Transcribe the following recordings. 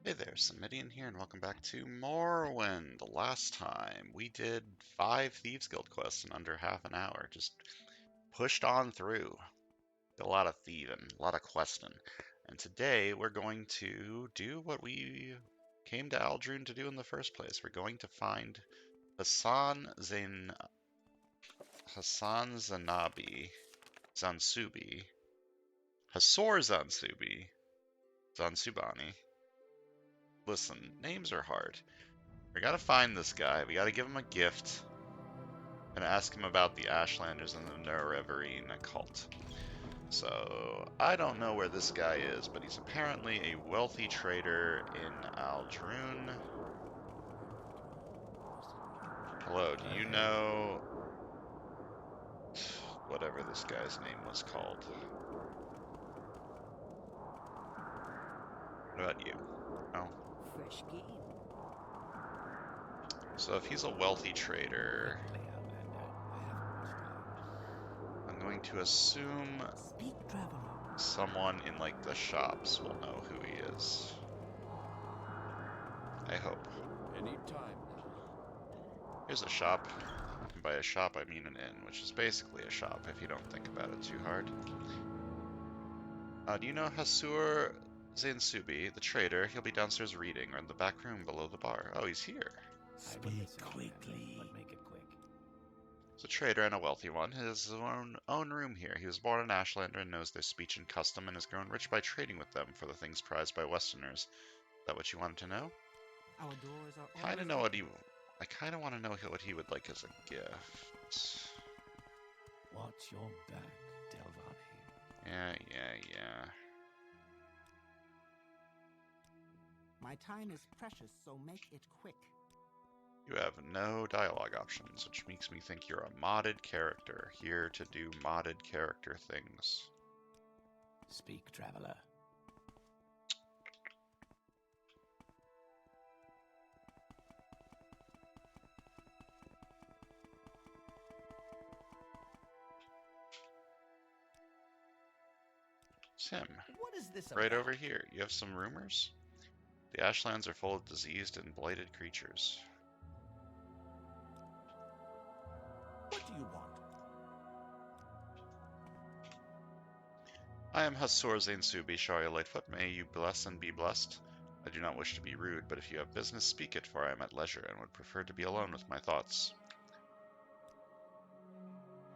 Hey there, Samitian here, and welcome back to Morrowind. Last time we did 5 Thieves Guild quests in under half an hour. Just pushed on through. Did a lot of thieving, a lot of questing. And today we're going to do what we came to Aldrune to do in the first place. We're going to find Hassan Zanabi, Zansubi, Hasor Zansubani. Listen, names are hard. We gotta find this guy. We gotta give him a gift and ask him about the Ashlanders and the Nerevarine cult. So, I don't know where this guy is, but he's apparently a wealthy trader in Aldrune. Hello, do you know whatever this guy's name was called? What about you? No? Fresh game. So if he's a wealthy trader, I'm going to assume Speak, traveler. someone in like the shops will know who he is. I hope. Anytime. Here's a shop. And by a shop, I mean an inn, which is basically a shop if you don't think about it too hard. Do you know Hasur Zainsubi, the trader? He'll be downstairs reading, or in the back room below the bar. Oh, he's here. Speak quickly. But make it quick. He's a trader and a wealthy one. He has his own room here. He was born an Ashlander and knows their speech and custom, and has grown rich by trading with them for the things prized by Westerners. Is that what you wanted to know? Our doors are Kind of always know what he. open. I kind of want to know what he would like as a gift. Watch your back, Delvani. Yeah. My time is precious, so make it quick. You have no dialogue options, which makes me think you're a modded character, here to do modded character things. Speak, traveler. It's him. What is this Right about? over here. You have some rumors? The Ashlands are full of diseased and blighted creatures. What do you want? I am Hasor Zainsubi, Sharia Lightfoot. May you bless and be blessed. I do not wish to be rude, but if you have business, speak it, for I am at leisure and would prefer to be alone with my thoughts.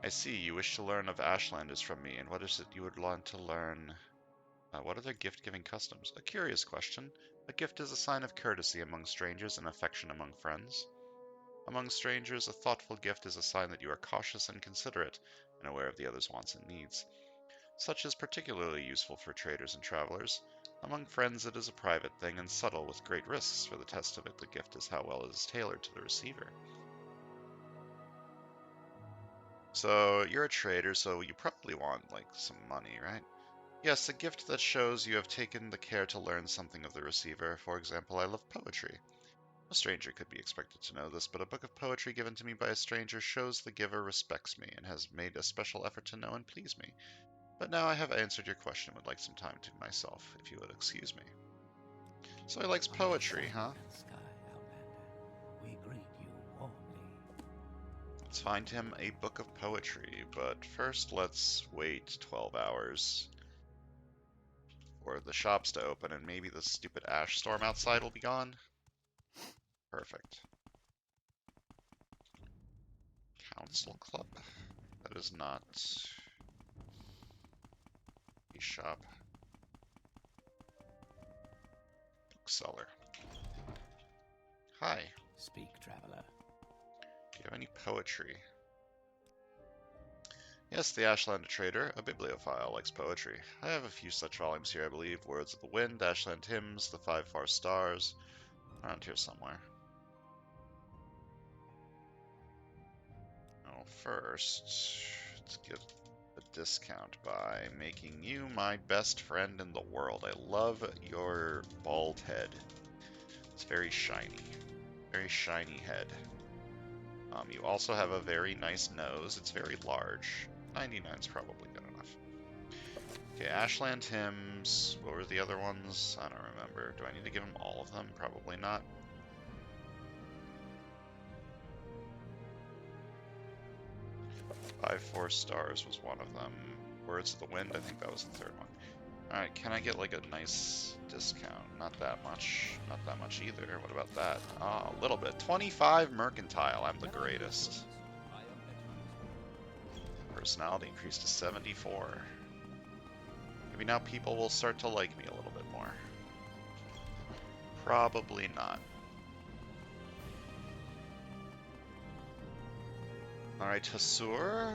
I see you wish to learn of Ashlanders from me, and what is it you would want to learn? What are their gift-giving customs? A curious question. A gift is a sign of courtesy among strangers and affection among friends. Among strangers, a thoughtful gift is a sign that you are cautious and considerate, and aware of the other's wants and needs. Such is particularly useful for traders and travelers. Among friends, it is a private thing and subtle with great risks, for the test of it the gift is how well it is tailored to the receiver. So, you're a trader, so you probably want, like, some money, right? Yes, a gift that shows you have taken the care to learn something of the receiver. For example, I love poetry. A stranger could be expected to know this, but a book of poetry given to me by a stranger shows the giver respects me and has made a special effort to know and please me. But now I have answered your question and would like some time to myself, if you would excuse me. So he likes poetry, huh? Sky, Outlander. We greet you warmly. Let's find him a book of poetry, but first let's wait 12 hours for the shops to open, and maybe the stupid ash storm outside will be gone. Perfect. Council Club. That is not a shop. Bookseller. Hi. Speak, traveler. Do you have any poetry? Yes, the Ashlander trader, a bibliophile, likes poetry. I have a few such volumes here, I believe. Words of the Wind, Ashland Hymns, The Five Far Stars. Around here somewhere. Oh, first, let's give a discount by making you my best friend in the world. I love your bald head. It's very shiny. Very shiny head. You also have a very nice nose. It's very large. 99 is probably good enough. Okay, Ashland Hymns. What were the other ones? I don't remember. Do I need to give him all of them? Probably not. Five 4-stars was one of them. Words of the Wind, I think that was the third one. Alright, can I get like a nice discount? Not that much. Not that much either. What about that? Ah, a little bit. 25 mercantile. I'm the greatest. Personality increased to 74. Maybe now people will start to like me a little bit more. Probably not. Alright, Hasur.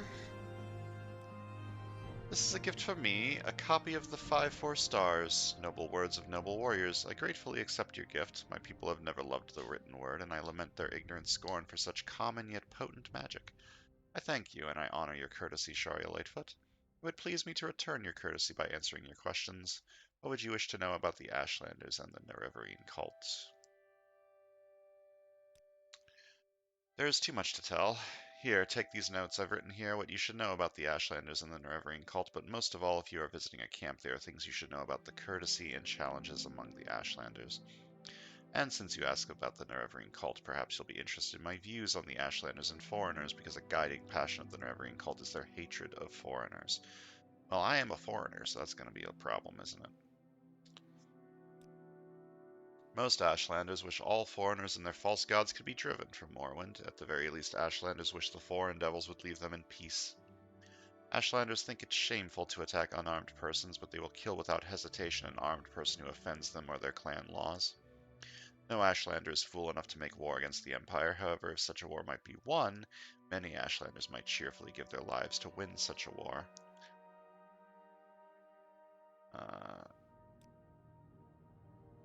This is a gift from me, a copy of the 5 4-stars. Noble words of noble warriors. I gratefully accept your gift. My people have never loved the written word, and I lament their ignorant scorn for such common yet potent magic. I thank you, and I honor your courtesy, Sharia Lightfoot. It would please me to return your courtesy by answering your questions. What would you wish to know about the Ashlanders and the Nerevarine cult? There is too much to tell. Here, take these notes. I've written here what you should know about the Ashlanders and the Nerevarine cult, but most of all, if you are visiting a camp, there are things you should know about the courtesy and challenges among the Ashlanders. And since you ask about the Nerevarine cult, perhaps you'll be interested in my views on the Ashlanders and foreigners, because a guiding passion of the Nerevarine cult is their hatred of foreigners. Well, I am a foreigner, so that's going to be a problem, isn't it? Most Ashlanders wish all foreigners and their false gods could be driven from Morrowind. At the very least, Ashlanders wish the foreign devils would leave them in peace. Ashlanders think it's shameful to attack unarmed persons, but they will kill without hesitation an armed person who offends them or their clan laws. No Ashlander is fool enough to make war against the Empire. However, if such a war might be won, many Ashlanders might cheerfully give their lives to win such a war.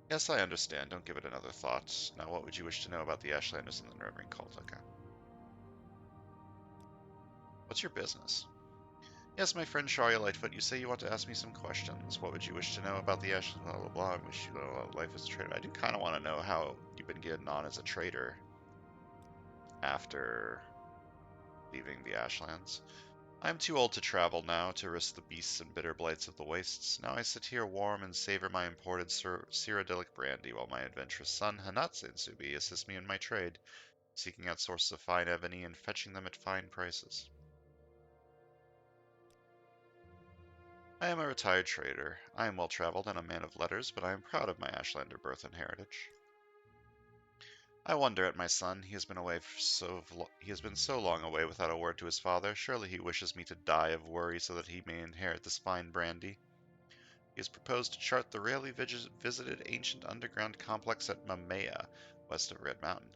Yes, I understand. Don't give it another thought. Now, what would you wish to know about the Ashlanders and the Nerevarine cult? Okay. What's your business? Yes, my friend Sharia Lightfoot, you say you want to ask me some questions. What would you wish to know about the Ashlanders? Blah, blah, blah. I wish you a lot of life as a trader. I do kind of want to know how you've been getting on as a trader after leaving the Ashlands. I am too old to travel now, to risk the beasts and bitter blights of the wastes. Now I sit here warm and savor my imported Cyrodiilic brandy, while my adventurous son, Hanatse Nsubi, assists me in my trade, seeking out sources of fine ebony and fetching them at fine prices. I am a retired trader. I am well-traveled and a man of letters, but I am proud of my Ashlander birth and heritage. I wonder at my son. He has been so long away without a word to his father. Surely he wishes me to die of worry so that he may inherit this fine brandy. He has proposed to chart the rarely visited ancient underground complex at Mamea, west of Red Mountain.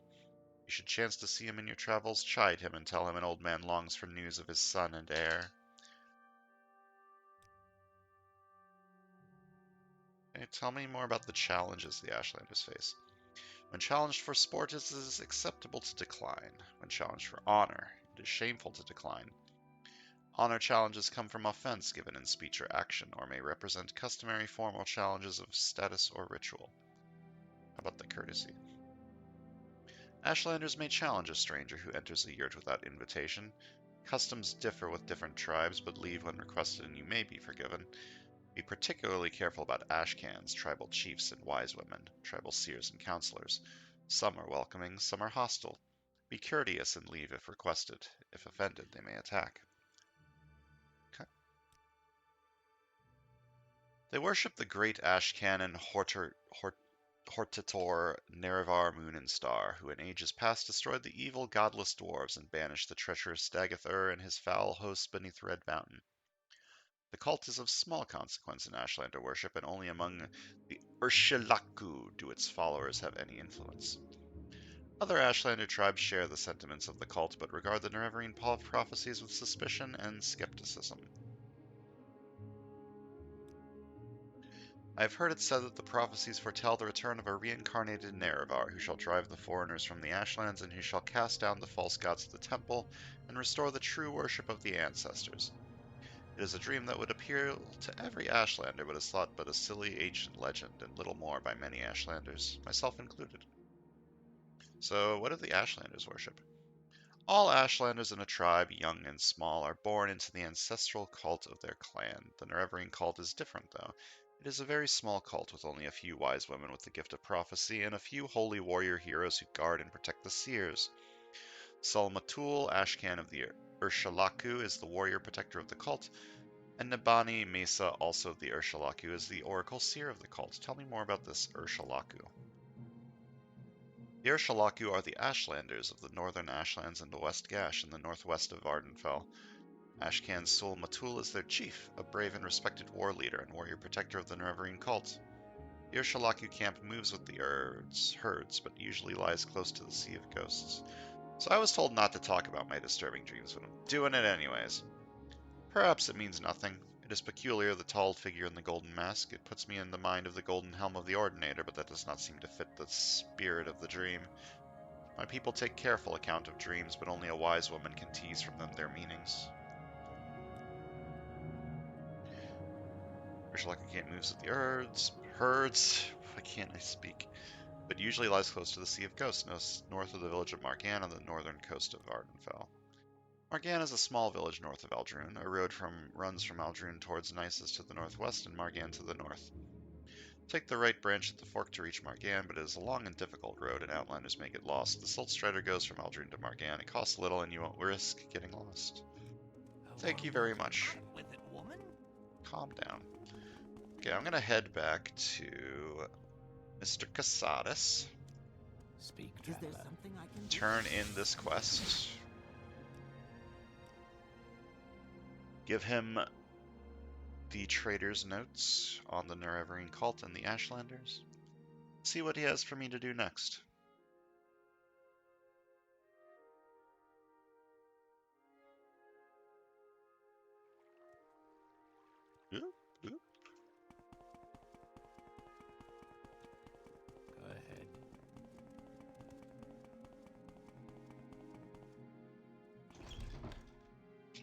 You should chance to see him in your travels, chide him and tell him an old man longs for news of his son and heir. Okay, tell me more about the challenges the Ashlanders face. When challenged for sport, it is acceptable to decline. When challenged for honor, it is shameful to decline. Honor challenges come from offense given in speech or action, or may represent customary formal challenges of status or ritual. How about the courtesy? Ashlanders may challenge a stranger who enters a yurt without invitation. Customs differ with different tribes, but leave when requested and you may be forgiven. Be particularly careful about ashcans, tribal chiefs and wise women, tribal seers and counselors. Some are welcoming, some are hostile. Be courteous and leave if requested. If offended, they may attack. Okay. They worship the great ashcan and Hortator Nerevar Moon and Star, who in ages past destroyed the evil godless dwarves and banished the treacherous Dagathur and his foul hosts beneath Red Mountain. The cult is of small consequence in Ashlander worship, and only among the Urshilaku do its followers have any influence. Other Ashlander tribes share the sentiments of the cult, but regard the Nerevarine prophecies with suspicion and skepticism. I have heard it said that the prophecies foretell the return of a reincarnated Nerevar, who shall drive the foreigners from the Ashlands, and who shall cast down the false gods of the temple, and restore the true worship of the ancestors. It is a dream that would appeal to every Ashlander, but is thought but a silly ancient legend, and little more by many Ashlanders, myself included. So, what do the Ashlanders worship? All Ashlanders in a tribe, young and small, are born into the ancestral cult of their clan. The Nerevarine cult is different, though. It is a very small cult with only a few wise women with the gift of prophecy and a few holy warrior heroes who guard and protect the seers. Sulmatul, Ashcan of the Urshalaku, is the warrior protector of the cult, and Nabani Mesa, also of the Urshalaku, is the oracle seer of the cult. Tell me more about this Urshalaku. The Urshalaku are the Ashlanders of the northern Ashlands and the West Gash in the northwest of Ardenfell. Ashcan Sul Matul is their chief, a brave and respected war leader and warrior protector of the Nerevarine cult. The Urshalaku camp moves with the herds, but usually lies close to the Sea of Ghosts. So I was told not to talk about my disturbing dreams, but I'm doing it anyways. Perhaps it means nothing. It is peculiar, the tall figure in the golden mask. It puts me in the mind of the golden helm of the Ordinator, but that does not seem to fit the spirit of the dream. My people take careful account of dreams, but only a wise woman can tease from them their meanings. Urshalaku camp moves with the herds. Why can't I speak? But usually lies close to the Sea of Ghosts, north of the village of Margan on the northern coast of Ardenfell. Margan is a small village north of Aldrune. A road runs from Aldrune towards Nisus to the northwest and Margan to the north. Take the right branch at the fork to reach Margan, but it is a long and difficult road and outlanders may get lost. The Salt Strider goes from Aldrune to Margan. It costs little and you won't risk getting lost. Thank you very much. With it, woman? Calm down. Okay, I'm gonna head back to Mr. Casadus. Speak, Is there traveler. something I can do? Turn in this quest. Give him the trader's notes on the Nerevarine cult and the Ashlanders. See what he has for me to do next. Oop, oop. Go ahead.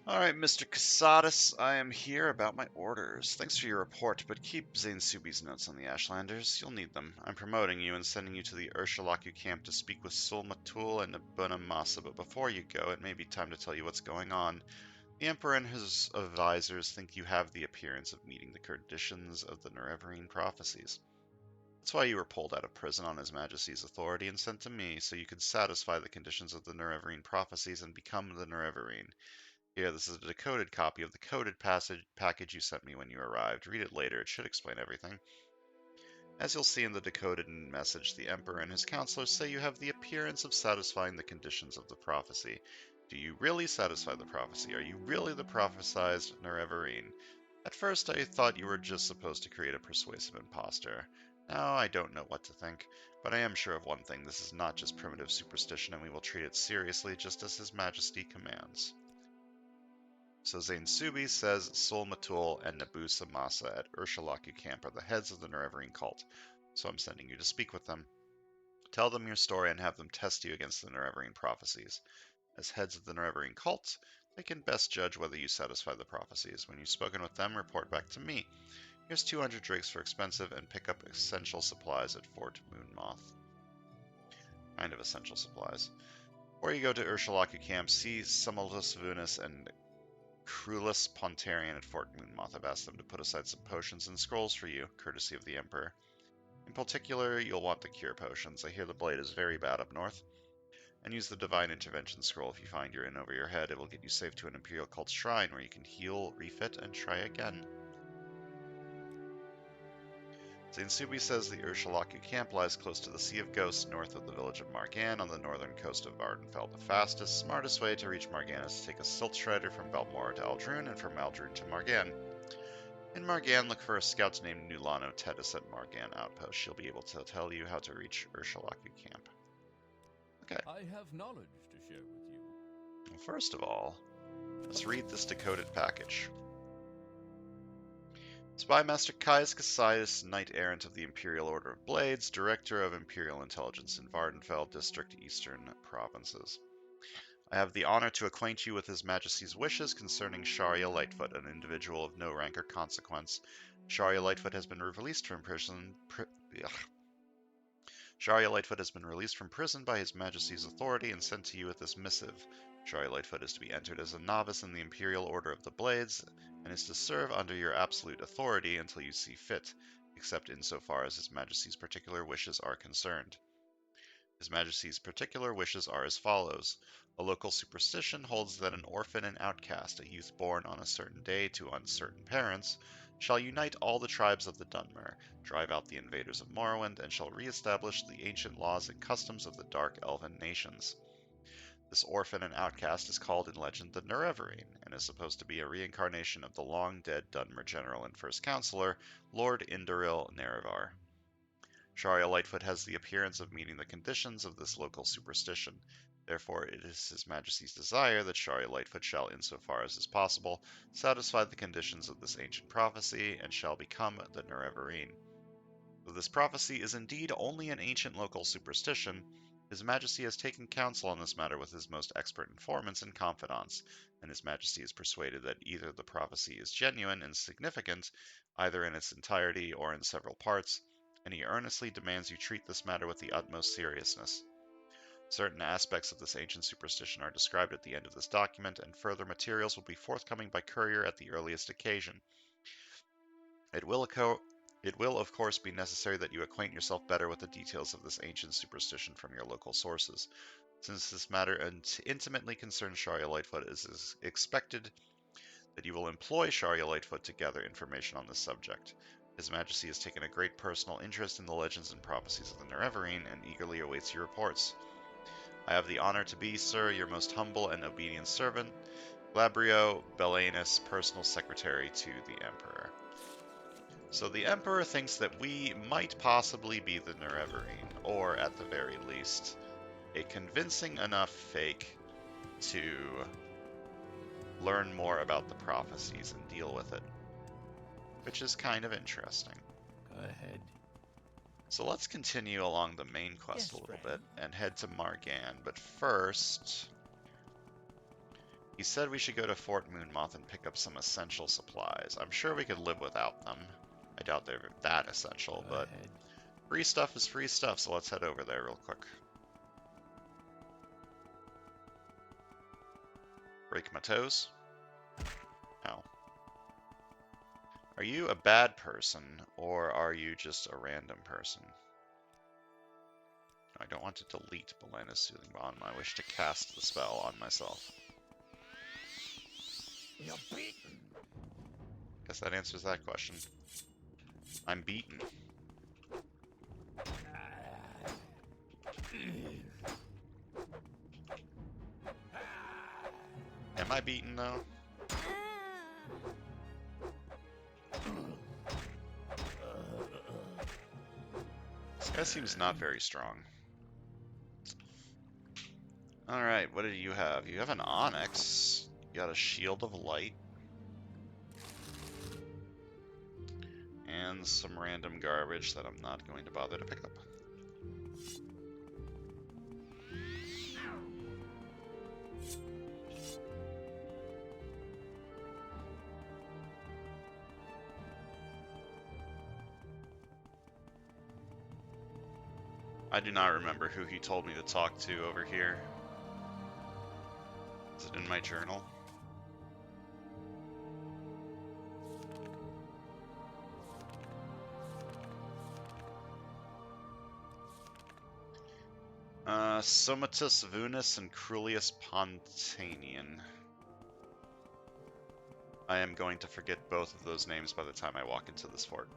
Alright, Mr. Casadus, I am here about my orders. Thanks for your report, but keep Zainsubi's notes on the Ashlanders. You'll need them. I'm promoting you and sending you to the Urshalaku camp to speak with Sulmatul and Nabuna Masa, but before you go, it may be time to tell you what's going on. The Emperor and his advisors think you have the appearance of meeting the conditions of the Nerevarine prophecies. That's why you were pulled out of prison on His Majesty's authority and sent to me, so you could satisfy the conditions of the Nerevarine prophecies and become the Nerevarine. Here, this is a decoded copy of the coded package you sent me when you arrived. Read it later, it should explain everything. As you'll see in the decoded message, the Emperor and his counselors say you have the appearance of satisfying the conditions of the prophecy. Do you really satisfy the prophecy? Are you really the prophesized Nerevarine? At first, I thought you were just supposed to create a persuasive impostor. Now, I don't know what to think, but I am sure of one thing. This is not just primitive superstition, and we will treat it seriously, just as His Majesty commands. So Zainsubi says Sulmatul and Nabusa Masa at Urshalaku camp are the heads of the Nerevarine cult, so I'm sending you to speak with them. Tell them your story and have them test you against the Nerevarine prophecies. As heads of the Nerevarine cult, they can best judge whether you satisfy the prophecies. When you've spoken with them, report back to me. Here's 200 drakes for expensive, and pick up essential supplies at Fort Moonmoth. Kind of essential supplies. Or you go to Urshalaku camp, see Sumulus Vunis and Crulus Pontarian at Fort Moonmoth. I've asked them to put aside some potions and scrolls for you, courtesy of the Emperor. In particular, you'll want the cure potions. I hear the blade is very bad up north. And use the Divine Intervention scroll if you find you're in over your head. It will get you safe to an Imperial Cult shrine where you can heal, refit, and try again. Zainsubi says the Urshalaku camp lies close to the Sea of Ghosts north of the village of Margan on the northern coast of Ardenfell. The fastest, smartest way to reach Margan is to take a Silt Strider from Belmora to Aldrune and from Aldrune to Margan. In Margan, look for a scout named Nulano Tedis at Margan Outpost. She'll be able to tell you how to reach Urshalaku camp. Okay. I have knowledge to share with you. Well, first of all, let's read this decoded package. Spymaster Caius Cassius, Knight-Errant of the Imperial Order of Blades, Director of Imperial Intelligence in Vardenfell District, Eastern Provinces. I have the honor to acquaint you with His Majesty's wishes concerning Sharia Lightfoot, an individual of no rank or consequence. Sharia Lightfoot has been released from prison. Sharia Lightfoot has been released from prison by His Majesty's authority and sent to you with this missive. Sharia Lightfoot is to be entered as a novice in the Imperial Order of the Blades, and is to serve under your absolute authority until you see fit, except insofar as His Majesty's particular wishes are concerned. His Majesty's particular wishes are as follows. A local superstition holds that an orphan and outcast, a youth born on a certain day to uncertain parents, shall unite all the tribes of the Dunmer, drive out the invaders of Morrowind, and shall re-establish the ancient laws and customs of the Dark Elven nations. This orphan and outcast is called in legend the Nerevarine, and is supposed to be a reincarnation of the long-dead Dunmer general and first counselor, Lord Indoril Nerevar. Sharia Lightfoot has the appearance of meeting the conditions of this local superstition. Therefore, it is His Majesty's desire that Sharia Lightfoot shall, insofar as is possible, satisfy the conditions of this ancient prophecy, and shall become the Nerevarine. Though this prophecy is indeed only an ancient local superstition, His Majesty has taken counsel on this matter with his most expert informants and confidants, and His Majesty is persuaded that either the prophecy is genuine and significant, either in its entirety or in several parts, and he earnestly demands you treat this matter with the utmost seriousness. Certain aspects of this ancient superstition are described at the end of this document, and further materials will be forthcoming by courier at the earliest occasion. It will, of course, be necessary that you acquaint yourself better with the details of this ancient superstition from your local sources. Since this matter intimately concerns Sharia Lightfoot, it is expected that you will employ Sharia Lightfoot to gather information on this subject. His Majesty has taken a great personal interest in the legends and prophecies of the Nerevarine, and eagerly awaits your reports. I have the honor to be, sir, your most humble and obedient servant, Glabrio Belanus, personal secretary to the Emperor. So the Emperor thinks that we might possibly be the Nerevarine, or at the very least, a convincing enough fake to learn more about the prophecies and deal with it, which is kind of interesting. Go ahead. So let's continue along the main quest a little bit and head to Margan. But first, he said we should go to Fort Moonmoth and pick up some essential supplies. I'm sure we could live without them. I doubt they're that essential, but free stuff is free stuff, so let's head over there real quick. Break my toes? No. Are you a bad person, or are you just a random person? I don't want to delete Belena's Soothing Bond. I wish to cast the spell on myself. You're beaten. Guess that answers that question. I'm beaten. Am I beaten, though? This guy seems not very strong. Alright, what do you have? You have an Onyx. You got a Shield of Light. And some random garbage that I'm not going to bother to pick up. I do not remember who he told me to talk to over here. Is it in my journal? Somatus Vunus and Crulius Pontanian. I am going to forget both of those names by the time I walk into this fort.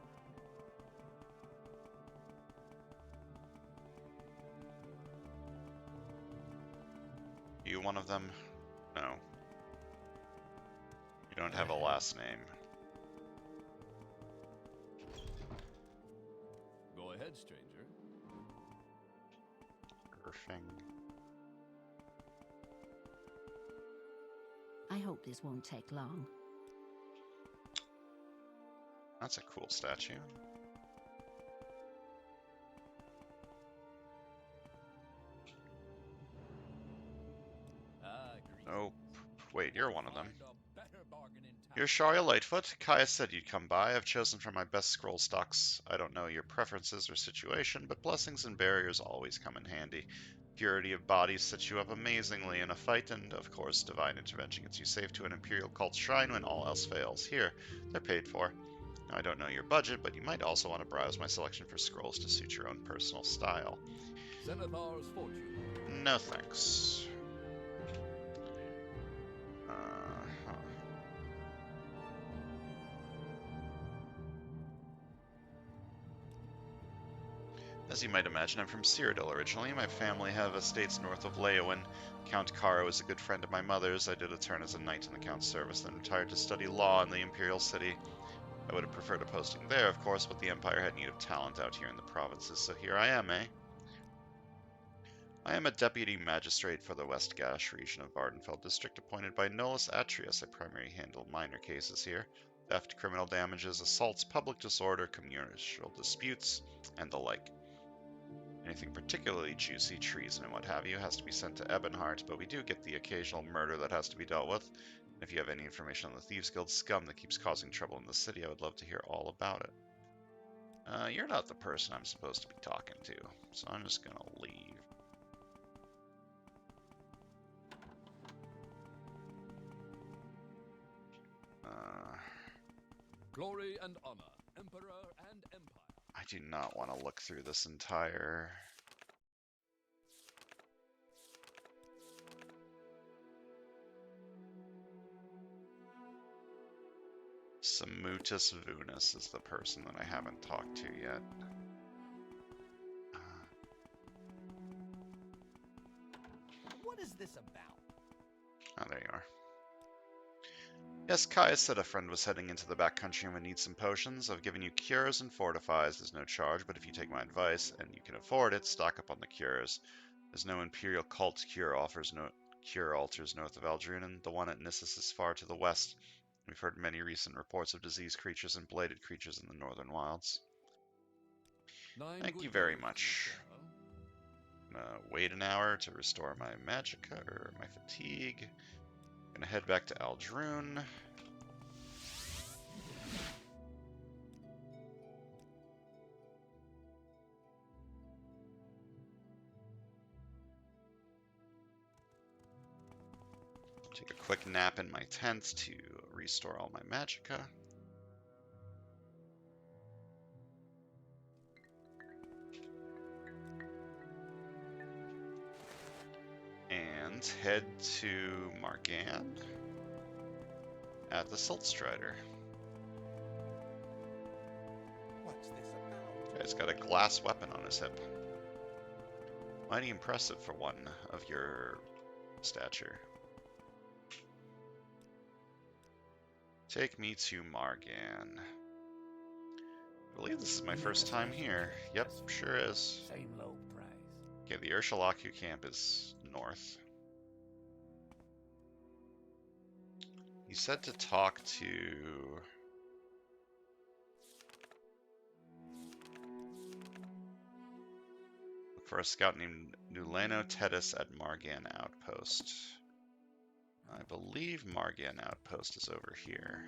You one of them? No. You don't have a last name. Go ahead, stranger. Irfing. I hope this won't take long. That's a cool statue. Oh, wait, you're one of them. Find a better bargain in You're Sharia Lightfoot. Kaya said you'd come by. I've chosen from my best scroll stocks. I don't know your preferences or situation, but blessings and barriers always come in handy. Purity of bodies sets you up amazingly in a fight, and of course, divine intervention gets you safe to an Imperial cult shrine when all else fails. Here, they're paid for. Now, I don't know your budget, but you might also want to browse my selection for scrolls to suit your own personal style. Zenithar's fortune. No thanks. Uh-huh. As you might imagine, I'm from Cyrodiil originally. My family have estates north of Leyawen. Count Kara was a good friend of my mother's. I did a turn as a knight in the Count's service, then retired to study law in the Imperial City. I would have preferred a posting there, of course, but the Empire had need of talent out here in the provinces, so here I am, eh? I am a deputy magistrate for the West Gash region of Vardenfell district, appointed by Nolus Atrius. I primarily handle minor cases here. Theft, criminal damages, assaults, public disorder, communal disputes, and the like. Anything particularly juicy, treason and what have you, has to be sent to Ebonheart, but we do get the occasional murder that has to be dealt with. And if you have any information on the Thieves Guild scum that keeps causing trouble in the city, I would love to hear all about it. You're not the person I'm supposed to be talking to, so I'm just gonna leave. Glory and honor, emperor and empire. I do not want to look through this entire... Samutus Vunis is the person that I haven't talked to yet. What is this about? Oh, there you are. Yes, Kaya said a friend was heading into the backcountry and would need some potions. I've given you cures and fortifies. There's no charge, but if you take my advice and you can afford it, stock up on the cures. There's no Imperial cult cure altars north of Aldrunen. The one at Nissus is far to the west. We've heard many recent reports of diseased creatures and bladed creatures in the northern wilds. Thank you very much. I'm gonna wait an hour to restore my magicka, or my fatigue. Gonna head back to Aldrune. Take a quick nap in my tent to restore all my magicka. And head to Margan at the Siltstrider. What's this about? Guy's got a glass weapon on his hip. Mighty impressive for one of your stature. Take me to Margan. I believe this is my first time here. Yep, sure is. Same low price. Okay, the Urshalaku camp is north. You said to talk to... Look for a scout named Nuleno Tedis at Margan Outpost. I believe Margan Outpost is over here.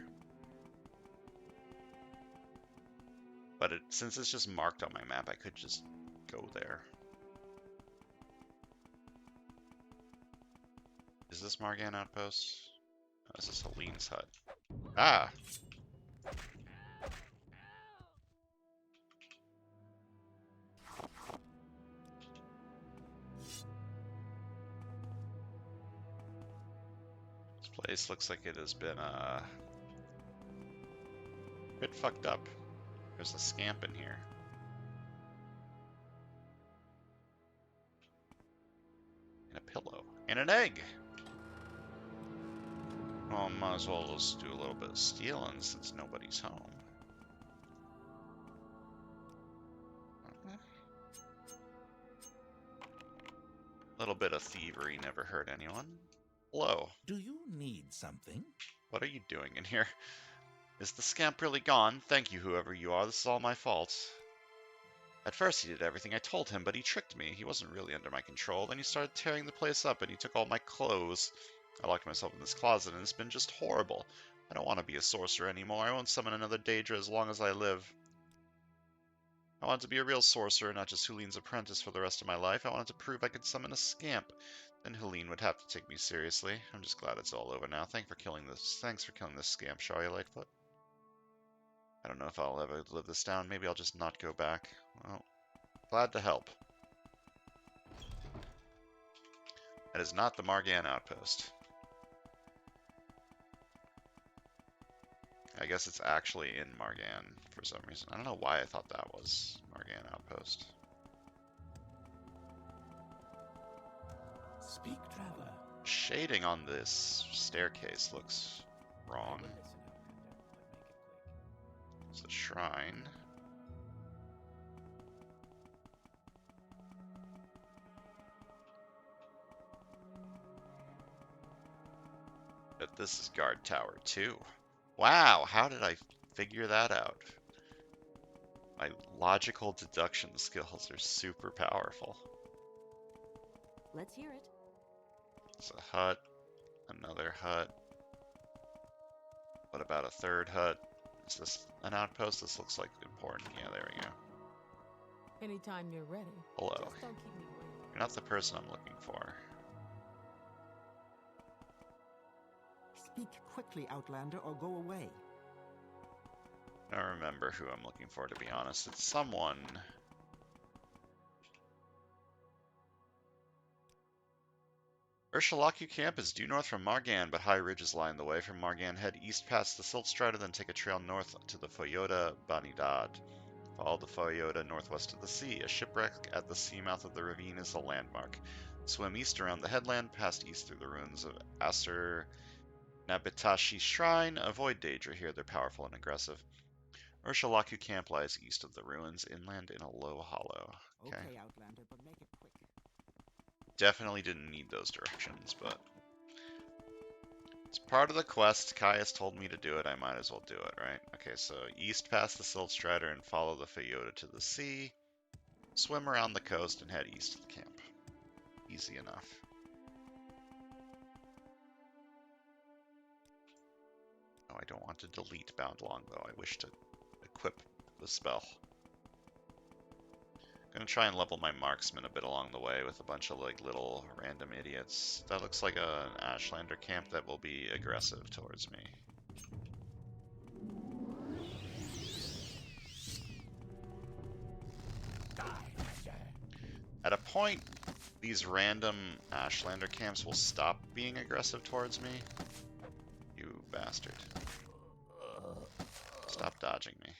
But since it's just marked on my map, I could just go there. Is this Margan Outpost? Oh, this is Helene's hut. Ah! This place looks like it has been a bit fucked up. There's a scamp in here. And a pillow. And an egg! Well, might as well just do a little bit of stealing since nobody's home. A little bit of thievery never hurt anyone. Hello. Do you need something? What are you doing in here? Is the scamp really gone? Thank you, whoever you are. This is all my fault. At first he did everything I told him, but he tricked me. He wasn't really under my control. Then he started tearing the place up, and he took all my clothes. I locked myself in this closet, and it's been just horrible. I don't want to be a sorcerer anymore. I won't summon another Daedra as long as I live. I want to be a real sorcerer, not just Huline's apprentice for the rest of my life. I wanted to prove I could summon a scamp. Then Huline would have to take me seriously. I'm just glad it's all over now. Thanks for killing this scamp, Sharia Lightfoot. I don't know if I'll ever live this down. Maybe I'll just not go back. Well, glad to help. That is not the Margan outpost. I guess it's actually in Margan for some reason. I don't know why I thought that was Margan outpost. Speak, traveler. Shading on this staircase looks wrong. It's a shrine. But this is guard tower 2. Wow, how did I figure that out? My logical deduction skills are super powerful. Let's hear it. It's a hut, another hut. What about a third hut? Is this an outpost? This looks like important. Yeah, there we go. Anytime you're ready. Hello. Just don't keep me waiting. You're not the person I'm looking for. Speak quickly, Outlander, or go away. I don't remember who I'm looking for, to be honest. It's someone. Urshalaku camp is due north from Margan, but high ridges line the way. From Margan, head east past the Siltstrider, then take a trail north to the Foyota Banidad. Follow the Foyota northwest to the sea. A shipwreck at the seamouth of the ravine is a landmark. Swim east around the headland, past east through the ruins of Aser Nabitashi Shrine. Avoid Daedra here, they're powerful and aggressive. Urshalaku camp lies east of the ruins, inland in a low hollow. Okay. Okay, Outlander, but make it quick. Definitely didn't need those directions, but it's part of the quest. Caius told me to do it, I might as well do it, right? Okay, so east past the Siltstrider and follow the Foyota to the sea. Swim around the coast and head east to the camp. Easy enough. Oh, I don't want to delete Bound Long, though. I wish to equip the spell. I'm gonna try and level my marksman a bit along the way with a bunch of like little random idiots. That looks like an Ashlander camp that will be aggressive towards me. At a point, these random Ashlander camps will stop being aggressive towards me. You bastard. Stop dodging me.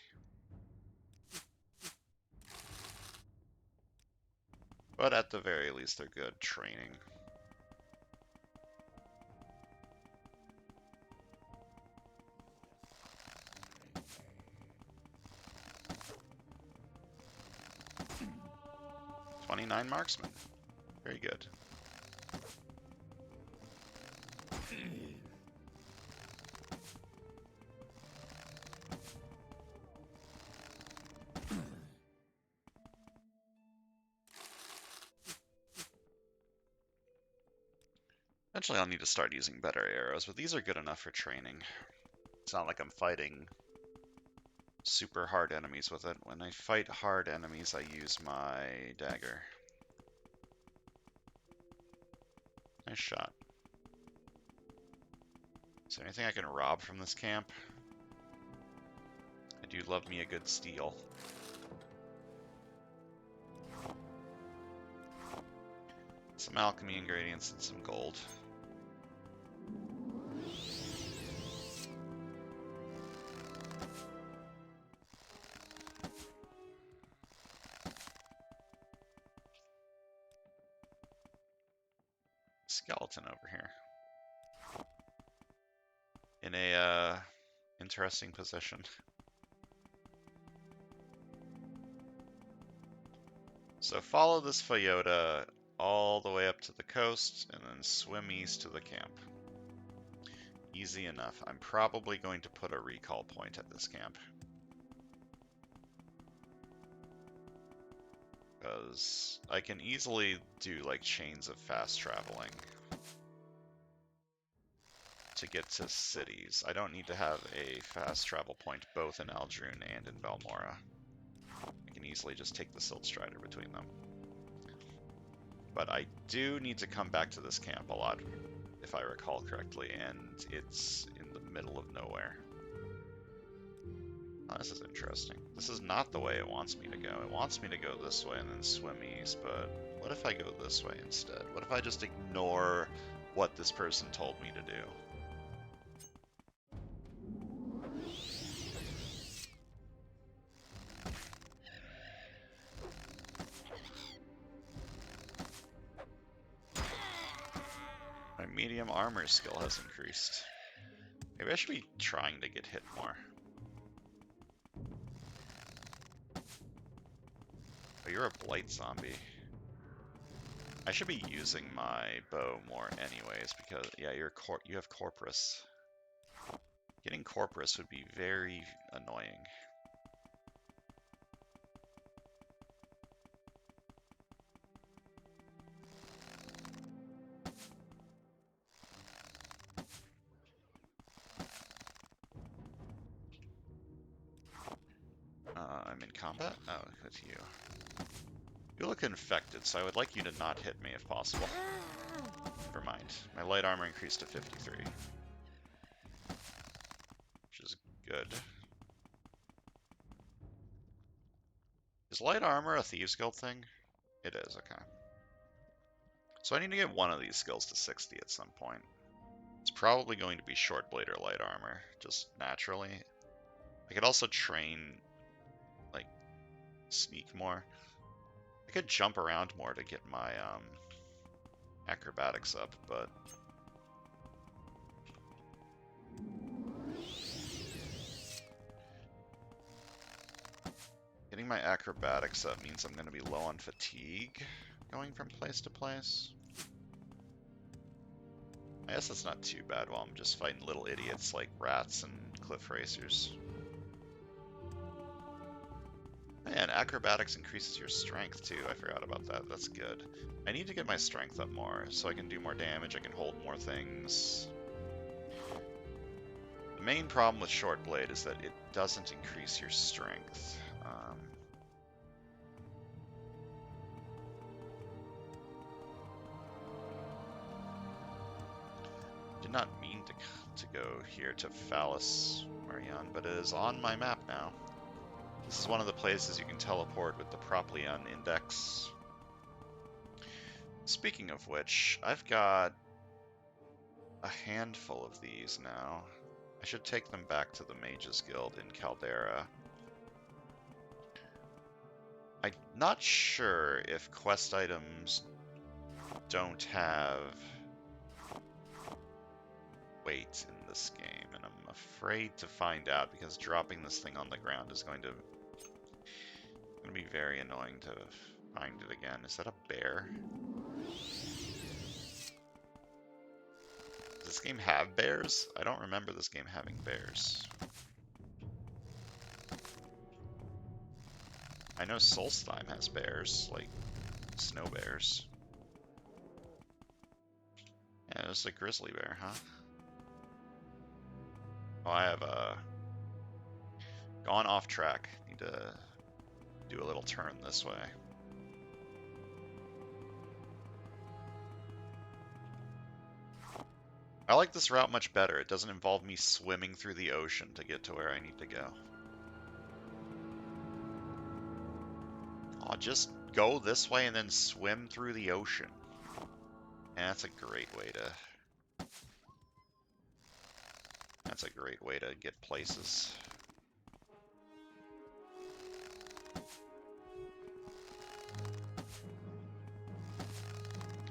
But at the very least, they're good training. "29 marksman. Very good. Eventually I'll need to start using better arrows, but these are good enough for training. It's not like I'm fighting super hard enemies with it. When I fight hard enemies, I use my dagger. Nice shot. Is there anything I can rob from this camp? I do love me a good steal. Some alchemy ingredients and some gold. Skeleton over here. In a interesting position. So follow this Foyota all the way up to the coast and then swim east to the camp. Easy enough. I'm probably going to put a recall point at this camp. Because I can easily do like chains of fast traveling. to get to cities. I don't need to have a fast travel point both in Aldrune and in Balmora. I can easily just take the Silt Strider between them. But I do need to come back to this camp a lot, if I recall correctly, and it's in the middle of nowhere. Oh, this is interesting. This is not the way it wants me to go. It wants me to go this way and then swim east, but what if I go this way instead? What if I just ignore what this person told me to do? My medium armor skill has increased. Maybe I should be trying to get hit more. Oh, you're a blight zombie. I should be using my bow more anyways, because, yeah, you have Corpus. Getting Corpus would be very annoying. I'm in combat? Oh, it's you. You look infected, so I would like you to not hit me if possible. Never mind. My light armor increased to 53. Which is good. Is light armor a Thieves Guild thing? It is, okay. So I need to get one of these skills to 60 at some point. It's probably going to be Short Blade or light armor, just naturally. I could also train, like, sneak more. I could jump around more to get my acrobatics up, but getting my acrobatics up means I'm going to be low on fatigue going from place to place. I guess that's not too bad while I'm just fighting little idiots like rats and cliff racers. Man, acrobatics increases your strength too. I forgot about that. That's good. I need to get my strength up more so I can do more damage, I can hold more things. The main problem with Short Blade is that it doesn't increase your strength. Did not mean to go here to Phallus Marion, but it is on my map now. This is one of the places you can teleport with the Prophesized index. Speaking of which, I've got a handful of these now. I should take them back to the Mages Guild in Caldera. I'm not sure if quest items don't have weight in this game, and I'm afraid to find out because dropping this thing on the ground is going to be very annoying to find it again. Is that a bear? Does this game have bears? I don't remember this game having bears. I know Solstheim has bears, like snow bears. Yeah, it's a grizzly bear, huh? Oh, I have gone off track. Need to do a little turn this way. I like this route much better. It doesn't involve me swimming through the ocean to get to where I need to go. I'll just go this way and then swim through the ocean. And that's a great way to... That's a great way to get places.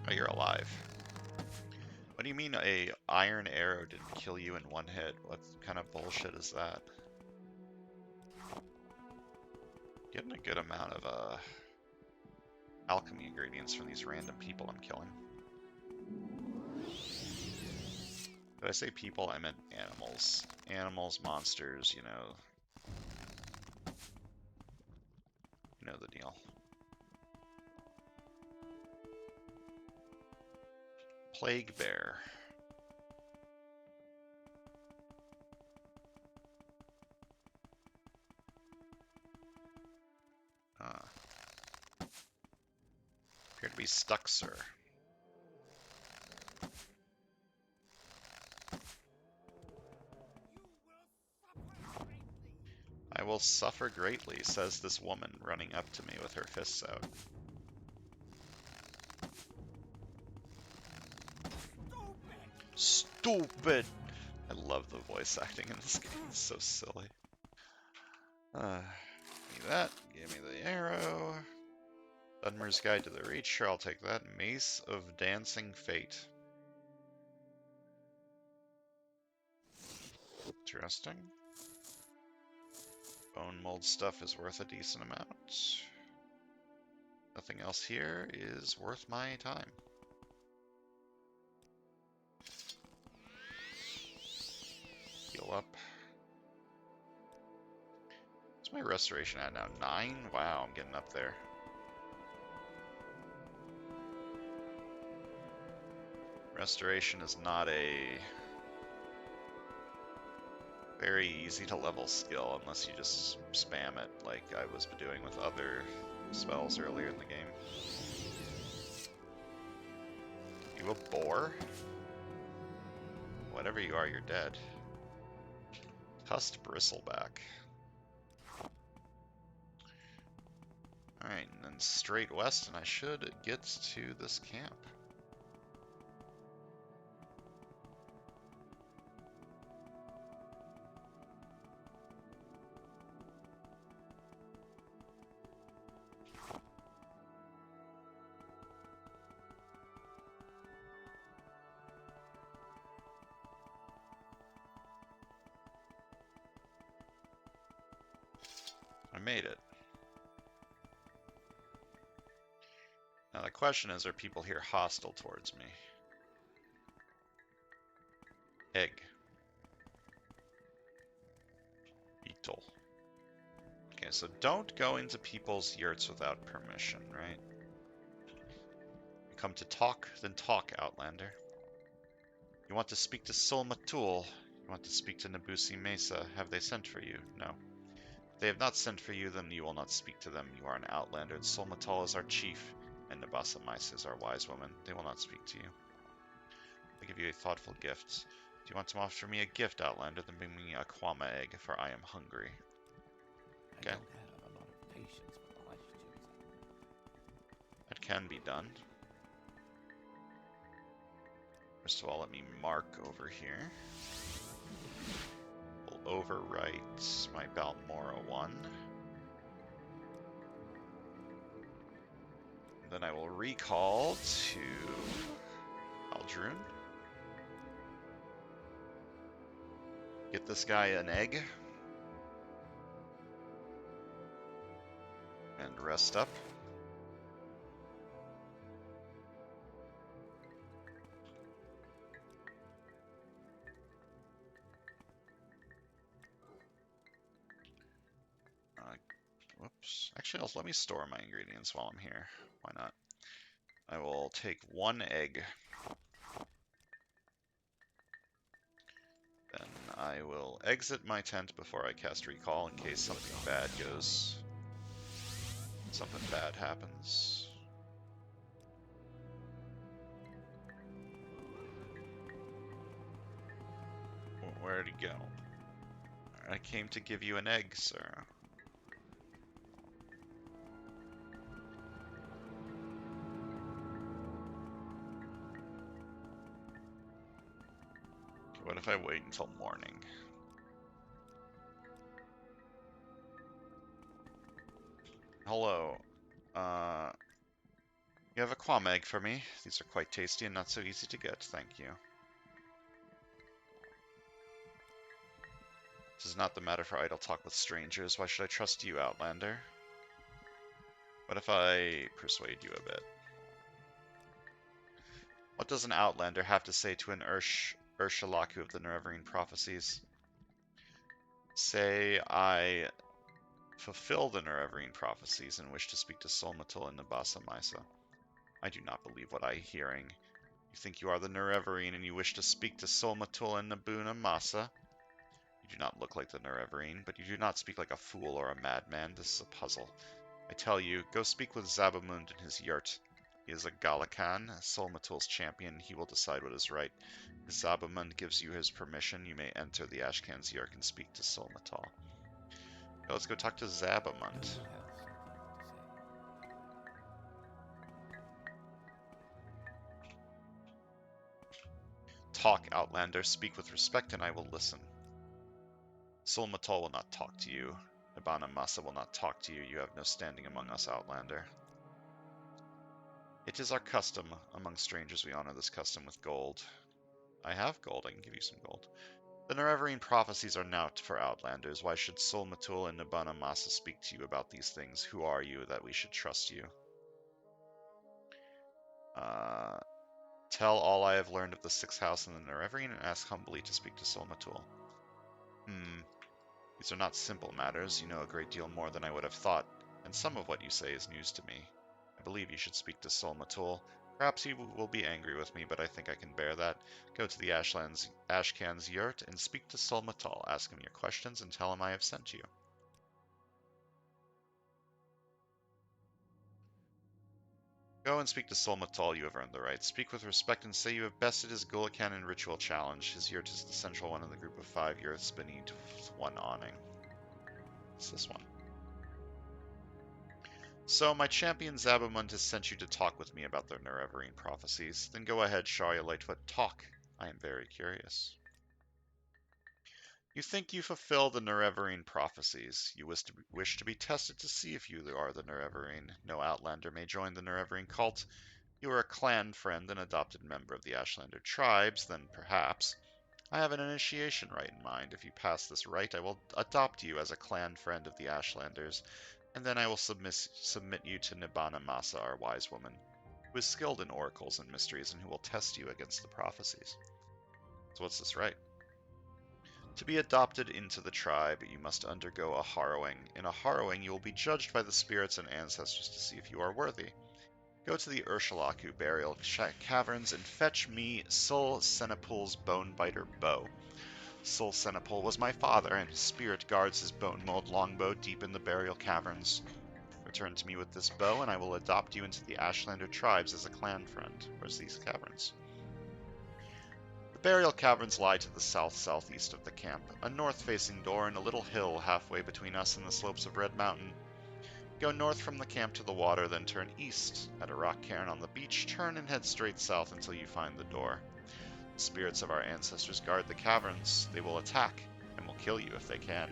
Oh, you're alive. What do you mean a iron arrow didn't kill you in one hit? What kind of bullshit is that? Getting a good amount of alchemy ingredients from these random people I'm killing. Did I say people? I meant animals. Animals, monsters, you know. You know the deal. Plague Bear. Appear to be stuck, sir. I will suffer greatly, says this woman running up to me with her fists out. Stupid! I love the voice acting in this game, it's so silly. Give me that, give me the arrow. Dunmer's Guide to the Reach, sure, I'll take that. Mace of Dancing Fate. Interesting. Bone mold stuff is worth a decent amount. Nothing else here is worth my time. Heal up. What's my restoration at now? 9? Wow, I'm getting up there. Restoration is not a very easy to level skill unless you just spam it like I was doing with other spells earlier in the game. You a boar? Whatever you are, you're dead. Tusked bristleback. Alright, and then straight west, and I should get to this camp. I made it. Now the question is, are people here hostile towards me? Egg. Beetle. Okay, so don't go into people's yurts without permission, right? You come to talk, then talk, Outlander. You want to speak to Sul-Matul. You want to speak to Nabusi Mesa. Have they sent for you? No. If they have not sent for you, then you will not speak to them. You are an Outlander, and Sul-Matul is our chief, and Nabasa Mesa is our wise woman. They will not speak to you. I give you a thoughtful gift. Do you want to offer me a gift, Outlander? Then bring me a kwama egg, for I am hungry. Okay. I don't have a lot of patience for questions. That can be done. First of all, let me mark over here. We'll overwrite my Balmora 1. Then I will recall to Aldrun. Get this guy an egg. And rest up. Whoops. Actually, let me store my ingredients while I'm here. Why not? I will take 1 egg. Then I will exit my tent before I cast recall in case something bad goes. Something bad happens. Where'd he go? I came to give you an egg, sir. What if I wait until morning? Hello. You have a kwama egg for me. These are quite tasty and not so easy to get, thank you. This is not the matter for idle talk with strangers. Why should I trust you, Outlander? What if I persuade you a bit? What does an Outlander have to say to an Urshalaku of the Nerevarine prophecies? Say I fulfill the Nerevarine prophecies and wish to speak to Sul-Matul and Nabasa Mesa. I do not believe what I am hearing. You think you are the Nerevarine and you wish to speak to Sul-Matul and Nabuna Masa. You do not look like the Nerevarine, but you do not speak like a fool or a madman. This is a puzzle. I tell you, go speak with Zabamund in his yurt. He is a Galakan, Solmatul's champion. He will decide what is right. If Zabamund gives you his permission, you may enter the Ashcan's Yerk and speak to Solmatul. Let's go talk to Do Zabamund. you have something to say? Talk, Outlander. Speak with respect, and I will listen. Solmatul will not talk to you. Ibana Masa will not talk to you. You have no standing among us, Outlander. It is our custom. Among strangers, we honor this custom with gold. I have gold. I can give you some gold. The Nerevarine prophecies are now for Outlanders. Why should Solmatul and Ibana Masa speak to you about these things? Who are you that we should trust you? Tell all I have learned of the Sixth House and the Nerevarine, and ask humbly to speak to Solmatul. These are not simple matters. You know a great deal more than I would have thought, and some of what you say is news to me. I believe you should speak to Solmatul. Perhaps he will be angry with me, but I think I can bear that. Go to the Ashcan's yurt and speak to Solmatul. Ask him your questions and tell him I have sent you. Go and speak to Solmatul. You have earned the right. Speak with respect and say you have bested his Gulakan in ritual challenge. His yurt is the central one in the group of 5 yurts beneath one awning. It's this one. So, my champion Zabamund has sent you to talk with me about the Nerevarine prophecies. Then go ahead, Sharia Lightfoot, talk. I am very curious. You think you fulfill the Nerevarine prophecies. You wish to be tested to see if you are the Nerevarine. No Outlander may join the Nerevarine cult. You are a clan friend and adopted member of the Ashlander tribes, then perhaps. I have an initiation rite in mind. If you pass this rite, I will adopt you as a clan friend of the Ashlanders, and then I will submit you to Nibana Masa, our wise woman, who is skilled in oracles and mysteries and who will test you against the prophecies. So what's this rite? To be adopted into the tribe, you must undergo a harrowing. In a harrowing, you will be judged by the spirits and ancestors to see if you are worthy. Go to the Urshalaku burial caverns and fetch me Sul Senapul's bone-biter bow. Sul Senapul was my father, and his spirit guards his bone-mold longbow deep in the burial caverns. Return to me with this bow, and I will adopt you into the Ashlander tribes as a clan friend. Where's these caverns? The burial caverns lie to the south-southeast of the camp, a north-facing door in a little hill halfway between us and the slopes of Red Mountain. Go north from the camp to the water, then turn east. At a rock cairn on the beach, turn and head straight south until you find the door. The spirits of our ancestors guard the caverns. They will attack, and will kill you if they can.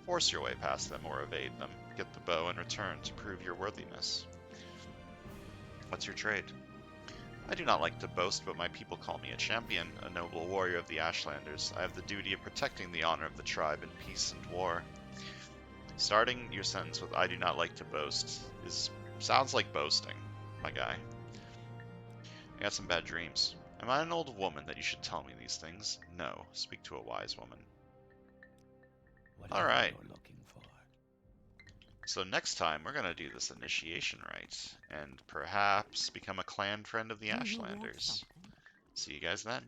Force your way past them or evade them. Get the bow and return to prove your worthiness. What's your trade? I do not like to boast, but my people call me a champion, a noble warrior of the Ashlanders. I have the duty of protecting the honor of the tribe in peace and war. Starting your sentence with "I do not like to boast" sounds like boasting, my guy. I got some bad dreams. Am I an old woman that you should tell me these things? No, speak to a wise woman. Whatever Alright. you're looking for. So next time we're going to do this initiation rite, and perhaps become a clan friend of the Do you want Ashlanders. something? See you guys then.